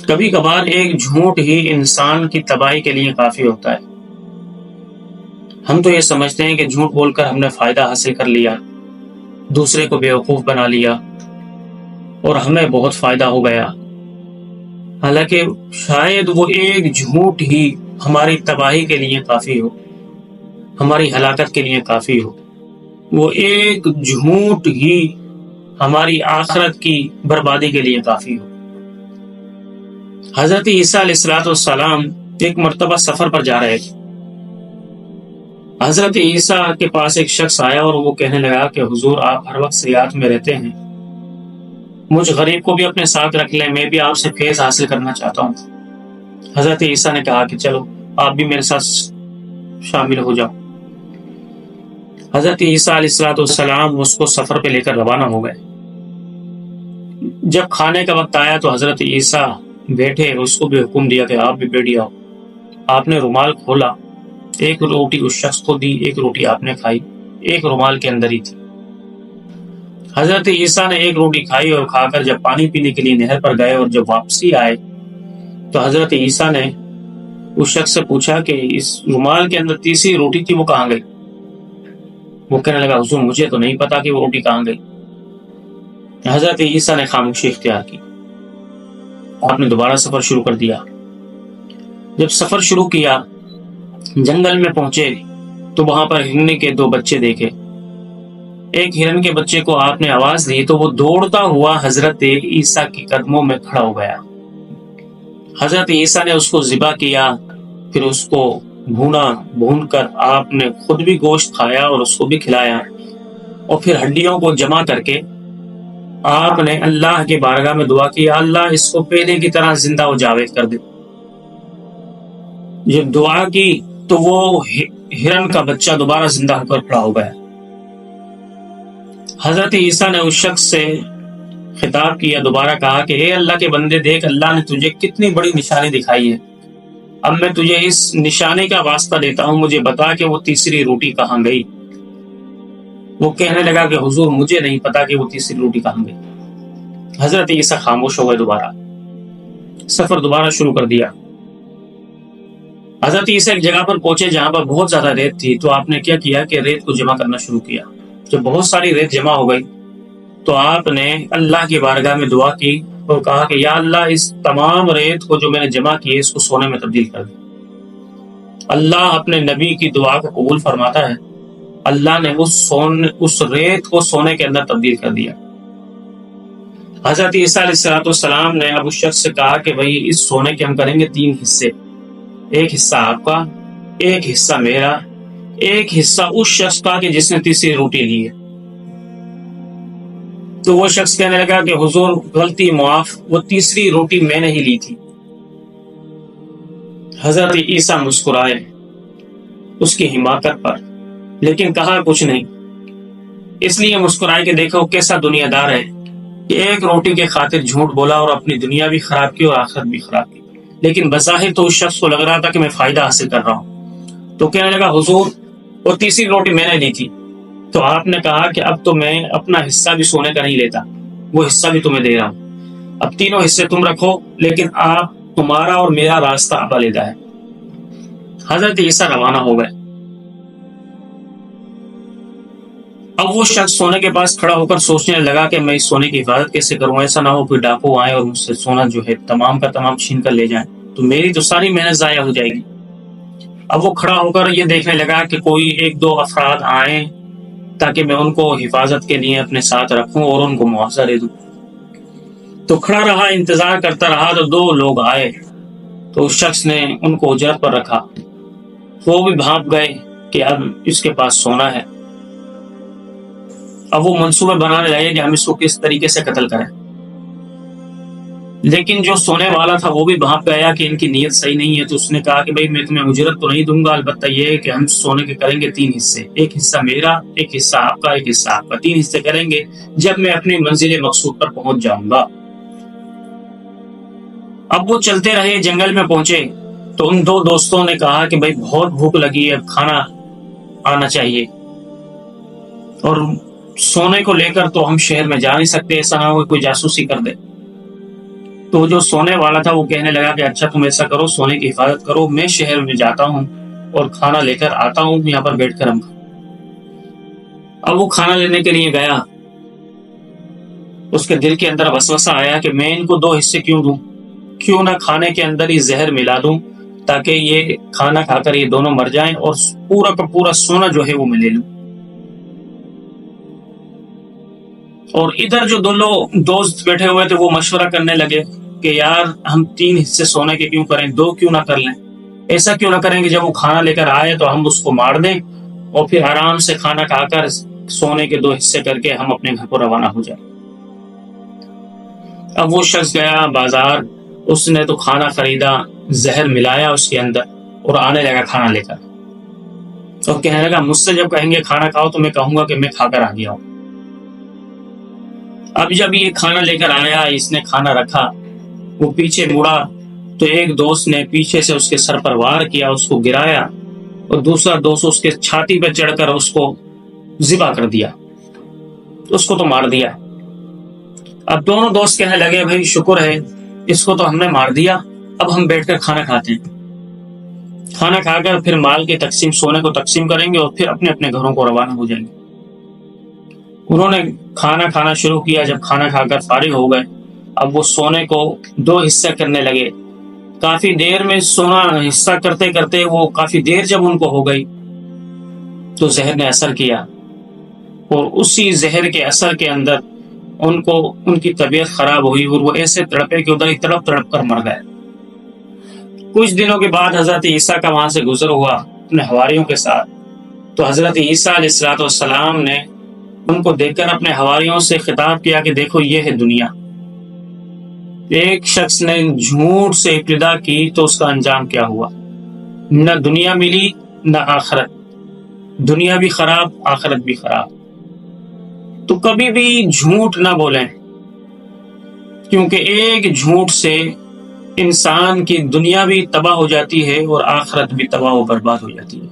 کبھی کبھار ایک جھوٹ ہی انسان کی تباہی کے لیے کافی ہوتا ہے۔ ہم تو یہ سمجھتے ہیں کہ جھوٹ بول کر ہم نے فائدہ حاصل کر لیا، دوسرے کو بیوقوف بنا لیا اور ہمیں بہت فائدہ ہو گیا، حالانکہ شاید وہ ایک جھوٹ ہی ہماری تباہی کے لیے کافی ہو، ہماری ہلاکت کے لیے کافی ہو۔ وہ ایک جھوٹ ہی ہماری آخرت کی بربادی کے لیے کافی ہو۔ حضرت عیسیٰ علیہ السلام ایک مرتبہ سفر پر جا رہے تھے۔ حضرت عیسیٰ کے پاس ایک شخص آیا اور وہ کہنے لگا کہ حضور آپ ہر وقت سیاحت میں رہتے ہیں، مجھ غریب کو بھی اپنے ساتھ رکھ لیں، میں بھی آپ سے فیض حاصل کرنا چاہتا ہوں۔ حضرت عیسیٰ نے کہا کہ چلو آپ بھی میرے ساتھ شامل ہو جاؤ۔ حضرت عیسیٰ علیہ السلام اس کو سفر پہ لے کر روانہ ہو گئے۔ جب کھانے کا وقت آیا تو حضرت عیسیٰ بیٹھے، اس کو بھی حکم دیا کہ آپ بھی بیٹھ جاؤ۔ آپ نے رومال کھولا، ایک روٹی اس شخص کو دی، ایک روٹی آپ نے کھائی، ایک رومال کے اندر ہی تھی۔ حضرت عیسیٰ نے ایک روٹی کھائی اور کھا کر جب پانی پینے کے لیے نہر پر گئے اور جب واپسی آئے تو حضرت عیسیٰ نے اس شخص سے پوچھا کہ اس رومال کے اندر تیسری روٹی تھی، وہ کہاں گئی؟ وہ کہنے لگا حضور مجھے تو نہیں پتا کہ وہ روٹی کہاں گئی۔ حضرت عیسیٰ نے خاموشی اختیار کی۔ آپ نے دوبارہ سفر شروع کر دیا۔ جب سفر شروع کیا، جنگل میں پہنچے تو وہاں پر ہرن کے دو بچے دیکھے۔ ایک ہرن کے بچے کو آپ نے آواز دی تو وہ دوڑتا ہوا حضرت عیسیٰ کے قدموں میں کھڑا ہو گیا۔ حضرت عیسیٰ نے اس کو ذبح کیا، پھر اس کو بھون کر آپ نے خود بھی گوشت کھایا اور اس کو بھی کھلایا، اور پھر ہڈیوں کو جمع کر کے آپ نے اللہ کے بارگاہ میں دعا کی، اللہ اس کو پہلے کی طرح زندہ و جاوید کر دے۔ جب دعا کی تو وہ ہرن کا بچہ دوبارہ زندہ ہو کر کھڑا ہو گیا۔ حضرت عیسیٰ نے اس شخص سے خطاب کیا، دوبارہ کہا کہ اے اللہ کے بندے، دیکھ اللہ نے تجھے کتنی بڑی نشانی دکھائی ہے، اب میں تجھے اس نشانی کا واسطہ دیتا ہوں، مجھے بتا کہ وہ تیسری روٹی کہاں گئی۔ وہ کہنے لگا کہ حضور مجھے نہیں پتا کہ وہ تیسری روٹی کہاں گئی۔ حضرت عیسیٰ خاموش ہو گئے، دوبارہ سفر دوبارہ شروع کر دیا۔ حضرت عیسیٰ ایک جگہ پر پہنچے جہاں پر بہت زیادہ ریت تھی، تو آپ نے کیا کیا کہ ریت کو جمع کرنا شروع کیا۔ جب بہت ساری ریت جمع ہو گئی تو آپ نے اللہ کی بارگاہ میں دعا کی اور کہا کہ یا اللہ اس تمام ریت کو جو میں نے جمع کی ہے اس کو سونے میں تبدیل کر دے۔ اللہ اپنے نبی کی دعا کو قبول فرماتا ہے، اللہ نے اس ریت کو سونے کے اندر تبدیل کر دیا۔ حضرت عیسیٰ علیہ السلام نے اب اس شخص سے کہا کہ بھئی اس سونے کے ہم کریں گے 3 حصے، ایک حصہ آپ کا، ایک حصہ میرا، ایک حصہ اس شخص کا کہ جس نے تیسری روٹی لی ہے۔ تو وہ شخص کہنے لگا کہ حضور غلطی معاف، وہ تیسری روٹی میں نے ہی لی تھی۔ حضرت عیسیٰ مسکرائے اس کی حماقت پر، لیکن کہا کچھ نہیں، اس لیے مسکرائے کہ دیکھو کیسا دنیا دار ہے کہ ایک روٹی کے خاطر جھوٹ بولا اور اپنی دنیا بھی خراب کی اور آخرت بھی خراب کی، لیکن بظاہر تو اس شخص کو لگ رہا تھا کہ میں فائدہ حاصل کر رہا ہوں۔ تو کہنے لگا حضور وہ تیسری روٹی میں نے لی تھی۔ تو آپ نے کہا کہ اب تو میں اپنا حصہ بھی سونے کا نہیں لیتا، وہ حصہ بھی تمہیں دے رہا ہوں، اب تینوں حصے تم رکھو، لیکن آپ تمہارا اور میرا راستہ علیحدہ ہے۔ حضرت عیسیٰ روانہ ہو گئے۔ اب وہ شخص سونے کے پاس کھڑا ہو کر سوچنے لگا کہ میں اس سونے کی حفاظت کیسے کروں، ایسا نہ ہو کوئی ڈاکو آئے اور مجھ سے سونا جو ہے تمام کا تمام چھین کر لے جائیں، تو میری تو ساری محنت ضائع ہو جائے گی۔ اب وہ کھڑا ہو کر یہ دیکھنے لگا کہ کوئی 1-2 افراد آئیں تاکہ میں ان کو حفاظت کے لیے اپنے ساتھ رکھوں اور ان کو معاوضہ دے دوں۔ تو کھڑا رہا، انتظار کرتا رہا، تو 2 لوگ آئے تو اس شخص نے ان کو اجرت پر رکھا۔ وہ بھی بھاپ گئے کہ اب اس کے پاس سونا ہے۔ اب وہ منصوبہ بنانے لگے کہ ہم اس کو کس طریقے سے قتل کریں، لیکن جو سونے والا تھا وہ بھی بھاپ گیا کہ ان کی نیت صحیح نہیں ہے۔ تو اس نے کہا کہ بھئی میں تمہیں اجرت تو نہیں دوں گا، البتہ یہ ہے کہ ہم سونے کے کریں گے 3 حصے، ایک حصہ میرا، ایک حصہ آپ کا، ایک حصہ آپ کا، 3 حصے کریں گے جب میں اپنی منزل مقصود پر پہنچ جاؤں گا۔ اب وہ چلتے رہے، جنگل میں پہنچے تو ان 2 دوستوں نے کہا کہ بھئی بہت بھوک لگی ہے، کھانا آنا چاہیے، اور سونے کو لے کر تو ہم شہر میں جا نہیں سکتے، ایسا نہ ہو کوئی جاسوسی کر دے۔ تو جو سونے والا تھا وہ کہنے لگا کہ اچھا تم ایسا کرو، سونے کی حفاظت کرو، میں شہر میں جاتا ہوں اور کھانا لے کر آتا ہوں، یہاں پر بیٹھ کر ہم کھائیں۔ اب وہ کھانا لینے کے لیے گیا، اس کے دل کے اندر وسوسہ آیا کہ میں ان کو 2 حصے کیوں دوں، کیوں نہ کھانے کے اندر ہی زہر ملا دوں تاکہ یہ کھانا کھا کر یہ دونوں مر جائیں اور پورا کا پورا سونا جو ہے وہ میں لے لوں۔ اور ادھر جو 2 دوست بیٹھے ہوئے تھے وہ مشورہ کرنے لگے کہ یار ہم 3 حصے سونے کے کیوں کریں، 2 کیوں نہ کر لیں، ایسا کیوں نہ کریں کہ جب وہ کھانا لے کر آئے تو ہم اس کو مار دیں اور پھر آرام سے کھانا کھا کر سونے کے 2 حصے کر کے ہم اپنے گھر کو روانہ ہو جائیں۔ اب وہ شخص گیا بازار، اس نے تو کھانا خریدا، زہر ملایا اس کے اندر اور آنے لگا کھانا لے کر، اور کہنے لگا مجھ سے جب کہیں گے کھانا کھاؤ تو میں کہوں گا کہ میں کھا کر آ گیا ہوں۔ اب جب یہ کھانا لے کر آیا، اس نے کھانا رکھا، وہ پیچھے مڑا تو ایک دوست نے پیچھے سے اس کے سر پر وار کیا، اس کو گرایا، اور دوسرا دوست اس کے چھاتی پہ چڑھ کر اس کو ذبح کر دیا، اس کو تو مار دیا۔ اب دونوں دوست کہنے لگے بھائی شکر ہے، اس کو تو ہم نے مار دیا، اب ہم بیٹھ کر کھانا کھاتے ہیں، کھانا کھا کر پھر مال کی تقسیم، سونے کو تقسیم کریں گے اور پھر اپنے اپنے گھروں کو روانہ ہو جائیں گے۔ انہوں نے کھانا کھانا شروع کیا، جب کھانا کھا کر فارغ ہو گئے، اب وہ سونے کو 2 حصے کرنے لگے۔ کافی دیر میں سونا حصہ کرتے کرتے وہ کافی دیر جب ان کو ہو گئی تو زہر نے اثر کیا، اور اسی زہر کے اثر کے اندر ان کی طبیعت خراب ہوئی اور وہ ایسے تڑپے کہ ادھر ہی تڑپ تڑپ کر مر گئے۔ کچھ دنوں کے بعد حضرت عیسیٰ کا وہاں سے گزر ہوا اپنے حواریوں کے ساتھ، تو حضرت عیسیٰ علیہ السلام نے ان کو دیکھ کر اپنے حواریوں سے خطاب کیا کہ دیکھو یہ ہے دنیا۔ ایک شخص نے جھوٹ سے ابتدا کی تو اس کا انجام کیا ہوا، نہ دنیا ملی نہ آخرت، دنیا بھی خراب آخرت بھی خراب۔ تو کبھی بھی جھوٹ نہ بولیں، کیونکہ ایک جھوٹ سے انسان کی دنیا بھی تباہ ہو جاتی ہے اور آخرت بھی تباہ و برباد ہو جاتی ہے۔